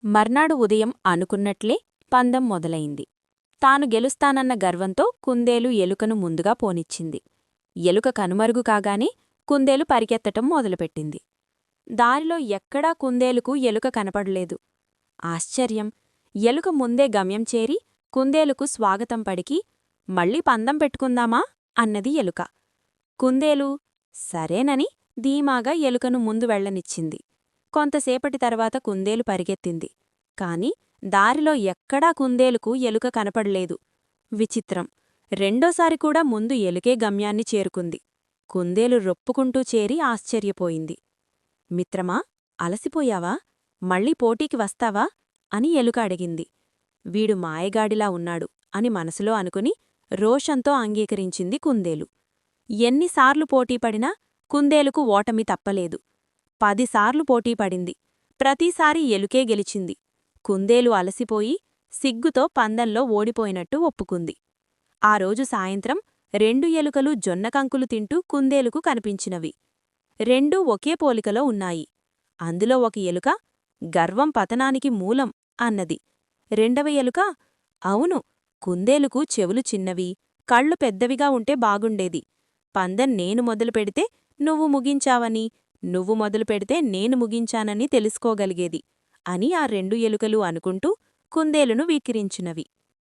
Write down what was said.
మర్నాడు ఉదయం అనుకున్నట్లే పందెం మొదలైంది. తాను గెలుస్తానన్న గర్వంతో కుందేలు ఎలుకను ముందుగా పోనిచ్చింది. ఎలుక కనుమరుగు కాగానే కుందేలు పరిగెత్తటం మొదలుపెట్టింది. దారిలో ఎక్కడా కుందేలుకు ఎలుక కనపడలేదు. ఆశ్చర్యం! ఎలుక ముందే గమ్యం చేరి కుందేలుకు స్వాగతం పడికి, మళ్ళీ పందెం పెట్టుకుందామా అన్నది ఎలుక. కుందేలు సరేనని ధీమాగా ఎలుకను ముందు వెళ్లనిచ్చింది. కొంతసేపటి తర్వాత కుందేలు పరిగెత్తింది. కాని దారిలో ఎక్కడా కుందేలుకు ఎలుక కనపడలేదు. విచిత్రం! రెండోసారి కూడా ముందు ఎలుకే గమ్యాన్ని చేరుకుంది. కుందేలు రొప్పుకుంటూ చేరి ఆశ్చర్యపోయింది. మిత్రమా, అలసిపోయావా? మళ్ళీ పోటీకి వస్తావా అని ఎలుక అడిగింది. వీడు మాయగాడిలా ఉన్నాడు అని మనసులో అనుకుని రోషంతో అంగీకరించింది కుందేలు. ఎన్నిసార్లు పోటీపడినా కుందేలుకు ఓటమి తప్పలేదు. 10 సార్లు పోటీపడింది. ప్రతిసారీ ఎలుకే గెలిచింది. కుందేలు అలసిపోయి సిగ్గుతో పందెంలో ఓడిపోయినట్టు ఒప్పుకుంది. ఆ రోజు సాయంత్రం 2 ఎలుకలు జొన్నకంకులు తింటూ కుందేలుకు కనిపించినవి. రెండూ ఒకే పోలికలో ఉన్నాయి. అందులో ఒక ఎలుక గర్వం పతనానికి మూలం అన్నది. రెండవ ఎలుక అవును, కుందేలుకు చెవులు చిన్నవి, కళ్ళు పెద్దవిగా ఉంటే బాగుండేది. పందెం నేను మొదలుపెడితే నువ్వు ముగించావని, నువ్వు మొదలుపెడితే నేను ముగించానని తెలుసుకోగలిగేది అని ఆ 2 ఎలుకలు అనుకుంటూ కుందేలును వీకిరించినవి.